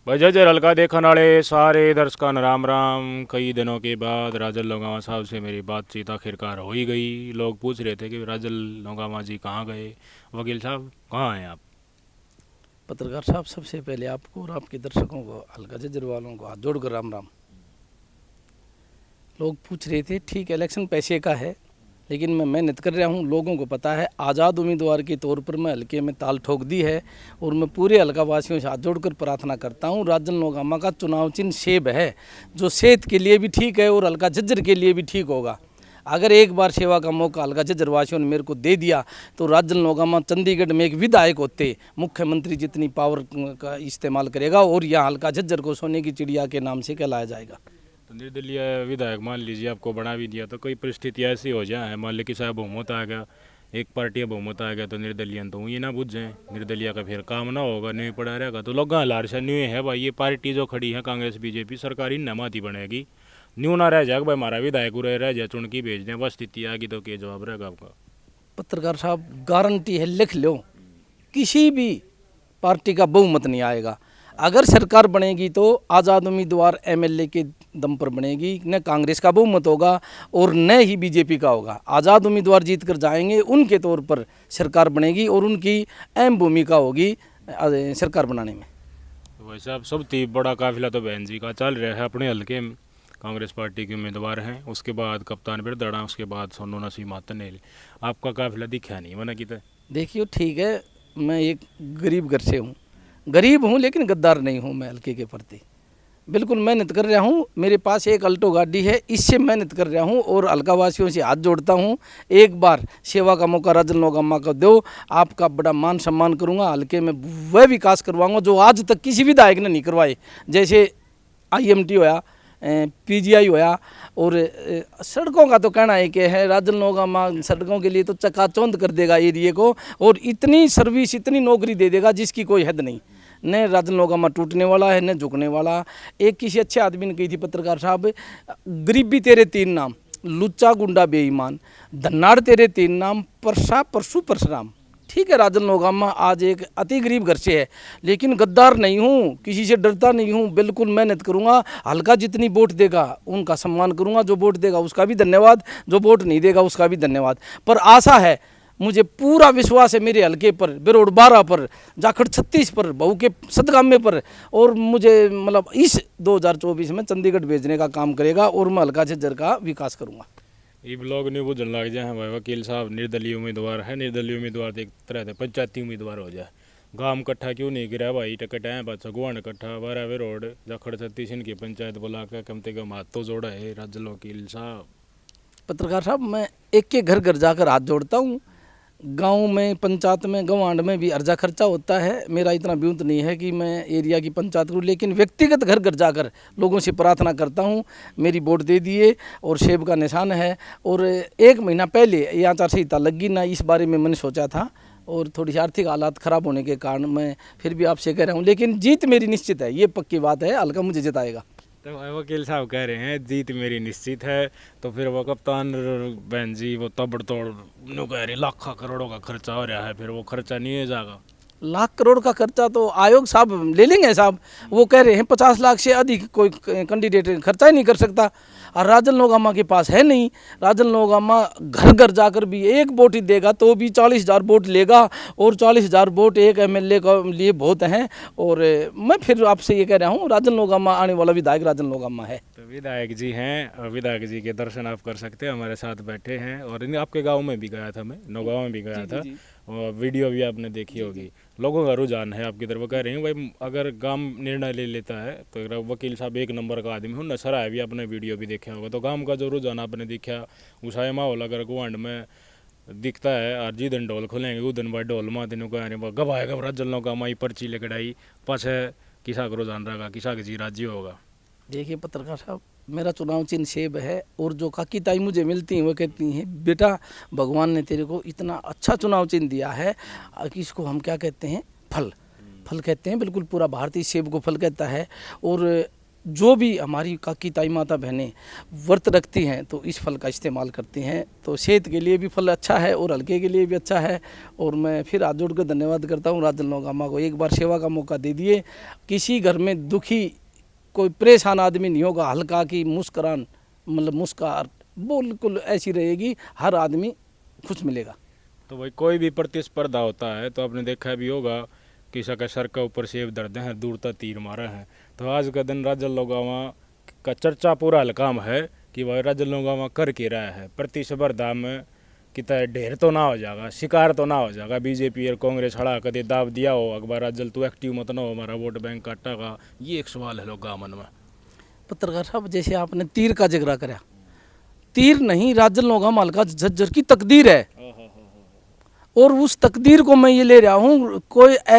वजह जर हल्का देखने वाले सारे दर्शकों ने राम राम। कई दिनों के बाद राजल लोगावा साहब से मेरी बातचीत आखिरकार हो ही गई। लोग पूछ रहे थे कि राजल लोगावा जी कहाँ गए। वकील साहब कहाँ हैं आप? पत्रकार साहब, सबसे पहले आपको और आपके दर्शकों को, हल्का जज्जर वालों को हाथ जोड़कर राम राम। लोग पूछ रहे थे, ठीक इलेक्शन पैसे का है, लेकिन मैं मेहनत कर रहा हूँ। लोगों को पता है आज़ाद उम्मीदवार के तौर पर मैं हल्के में ताल ठोक दी है और मैं पूरे हल्का वासियों से हाथ जोड़कर प्रार्थना करता हूँ। राजन लोगामा का चुनाव चिन्ह सेब है, जो सेहत के लिए भी ठीक है और हल्का झज्जर के लिए भी ठीक होगा। अगर एक बार सेवा का मौका हल्का झज्जर वासियों ने मेरे को दे दिया तो राजन लोगामा चंडीगढ़ में एक विधायक होते मुख्यमंत्री जितनी पावर का इस्तेमाल करेगा और यहाँ हल्का झज्जर को सोने की चिड़िया के नाम से कहलाया जाएगा। तो निर्दलीय विधायक मान लीजिए आपको बना भी दिया तो कोई परिस्थिति ऐसी हो जाए, मान लीजिए कि साहब बहुमत आ गया, एक पार्टी बहुमत आ गया तो निर्दलीय तो ये ना बुझ जाए, निर्दलीय का फिर काम ना होगा, नहीं पड़ा रहेगा तो लोग लार से न्यू है भाई ये पार्टी जो खड़ी है कांग्रेस बीजेपी सरकार इन नमाती बनेगी, न्यू ना रह जाएगा भाई हमारा विधायक रह जाए चुन की भेज दें, बस स्थिति आएगी तो क्या जवाब रहेगा आपका? पत्रकार साहब, गारंटी है, लिख लो, किसी भी पार्टी का बहुमत नहीं आएगा। अगर सरकार बनेगी तो आज़ाद उम्मीदवार एमएलए के दम पर बनेगी, न कांग्रेस का बहुमत होगा और न ही बीजेपी का होगा। आज़ाद उम्मीदवार जीत कर जाएंगे, उनके तौर पर सरकार बनेगी और उनकी अहम भूमिका होगी सरकार बनाने में। वैसे अब सब बड़ा काफिला तो बहन जी का चल रहा है अपने हल्के में, कांग्रेस पार्टी के उम्मीदवार हैं, उसके बाद कप्तान बिरदड़ा, उसके बाद सोनू नसीम मातनेल, आपका काफिला दिखा नहीं मैंने कितना। देखिए ठीक है, मैं एक गरीब घर से हूँ, गरीब हूँ लेकिन गद्दार नहीं हूँ। मैं हल्के के प्रति बिल्कुल मेहनत कर रहा हूँ। मेरे पास एक अल्टो गाड़ी है, इससे मेहनत कर रहा हूँ और हल्का वासियों से हाथ जोड़ता हूँ। एक बार सेवा का मौका राजन लोगामा को दो, आपका बड़ा मान सम्मान करूँगा। हल्के में वह विकास करवाऊँगा जो आज तक किसी विधायक ने नहीं करवाए, जैसे IMT होया, PGI होया। और सड़कों का तो कहना है कि है राजन लोगामा सड़कों के लिए तो चकाचौंध कर देगा एरिए को और इतनी सर्विस इतनी नौकरी दे देगा जिसकी कोई हद नहीं। न राजन लोगामा टूटने वाला है न झुकने वाला। एक किसी अच्छे आदमी ने कही थी, पत्रकार साहब, गरीबी तेरे 3 नाम, लुच्चा गुंडा बेईमान, धन्नाड़ तेरे 3 नाम, परसा परसू परशुराम। ठीक है, राजन लोगामा आज एक अति गरीब घर से है लेकिन गद्दार नहीं हूँ, किसी से डरता नहीं हूँ। बिल्कुल मेहनत करूँगा। हल्का जितनी वोट देगा उनका सम्मान करूँगा, जो वोट देगा उसका भी धन्यवाद, जो वोट नहीं देगा उसका भी धन्यवाद। पर आशा है, मुझे पूरा विश्वास है मेरे हल्के पर, बिरोड़ 12 पर, जाखड़ 36 पर, बहू के सतगामे पर, और मुझे मतलब इस 2024 में चंडीगढ़ भेजने का काम करेगा और मैं हल्का झज्जर का विकास करूँगा। ये लोग नहीं बुझन लग जाए भाई वकील साहब निर्दलीय उम्मीदवार है, निर्दलीय उम्मीदवार तो एक तरह से पंचायती उम्मीदवार हो जाए, गांव इकट्ठा क्यों नहीं गिरा भाई, टिकट है बस गुआन इकट्ठा 12 रोड जाखड़ 36 इनकी पंचायत बुला कर कम से कम हाथ तो जोड़ा है राजल वकील साहब। पत्रकार साहब, मैं एक के घर घर जाकर हाथ जोड़ता हूँ। गांव में, पंचायत में, गंवांड में भी अर्जा खर्चा होता है। मेरा इतना व्यूत नहीं है कि मैं एरिया की पंचायत करूँ, लेकिन व्यक्तिगत घर घर जाकर लोगों से प्रार्थना करता हूँ, मेरी वोट दे दिए। और सेब का निशान है। और 1 महीना पहले ये आचार संहिता लगी ना, इस बारे में मैंने सोचा था और थोड़ी सी आर्थिक हालात ख़राब होने के कारण मैं फिर भी आपसे कह रहा हूँ, लेकिन जीत मेरी निश्चित है, ये पक्की बात है। हल्का मुझे जिताएगा। तो वकील साहब कह रहे हैं जीत मेरी निश्चित है, तो फिर वो कप्तान बहन जी वो तबड़तोड़ नो कह रहे लाखों करोड़ों का खर्चा हो रहा है, फिर वो खर्चा नहीं हो जाएगा? लाख करोड़ का खर्चा तो आयोग साहब ले लेंगे साहब। वो कह रहे हैं 50 लाख से अधिक कोई कैंडिडेट खर्चा ही नहीं कर सकता, और राजन लोगामा के पास है नहीं। राजन लोगामा घर घर जाकर भी एक वोट ही देगा तो भी 40,000 वोट लेगा, और 40,000 वोट एक MLA के लिए बहुत हैं। और मैं फिर आपसे ये कह रहा हूँ, राजन लोगामा आने वाला विधायक राजन लोगामा है। तो विधायक जी हैं, विधायक जी के दर्शन आप कर सकते हैं, हमारे साथ बैठे हैं। और आपके गांव में भी गया था, मैं नौगांव में भी गया था, और वीडियो भी आपने देखी होगी। लोगों का रुझान है आपकी तरफ, कह रहे हैं भाई अगर गांव निर्णय ले लेता है तो वकील साहब 1 नंबर का आदमी हूँ, नशरा है भी, आपने वीडियो भी देखा होगा। तो गांव का जो रुझान आपने देखा, उसाए माहौल अगर गुआंड में दिखता है, और जी दिन ढोल खुलेंगे उस दिन भाई ढोल माँ दिन कह रहे गब आएगा राजल का माई पर्ची लेकड़ाई पास है, किसा का रुझान रहेगा, किसा का जी राज्य होगा। देखिए पत्रकार साहब, मेरा चुनाव चिन्ह सेब है, और जो काकी ताई मुझे मिलती हैं वो कहती हैं, बेटा भगवान ने तेरे को इतना अच्छा चुनाव चिन्ह दिया है कि इसको हम क्या कहते हैं, फल कहते हैं। बिल्कुल पूरा भारतीय सेब को फल कहता है। और जो भी हमारी काकी ताई माता बहनें व्रत रखती हैं तो इस फल का इस्तेमाल करती हैं, तो सेहत के लिए भी फल अच्छा है और हल्के के लिए भी अच्छा है। और मैं फिर हाथ जोड़ कर धन्यवाद करता हूँ राजन नौगामा को, एक बार सेवा का मौका दे दिए। किसी घर में दुखी कोई परेशान आदमी नहीं होगा, हल्का की मुस्कुरान मतलब मुस्कान बिल्कुल ऐसी रहेगी, हर आदमी खुश मिलेगा। तो भाई कोई भी प्रतिस्पर्धा होता है तो आपने देखा भी होगा किसी का सर के ऊपर सेब दर्द है, दूर तक तीर मारा है। तो आज का दिन राजन लोगावा का चर्चा पूरा हलकाम है कि भाई राजन लोगावा कर के रहा है प्रतिस्पर्धा में कितना ढेर तो ना हो जाएगा, शिकार तो ना हो जाएगा बीजेपी और कांग्रेस हड़ा कदे दाब दिया हो अखबार राजल तू एक्टिव मत ना हो, हमारा वोट बैंक काटेगा। ये एक सवाल है लोग मन में। पत्रकार साहब जैसे आपने तीर का जिक्र करा, तीर नहीं राजन नौगामा हल्का झज्जर की तकदीर है और उस तकदीर को मैं ये ले रहा हूँ। कोई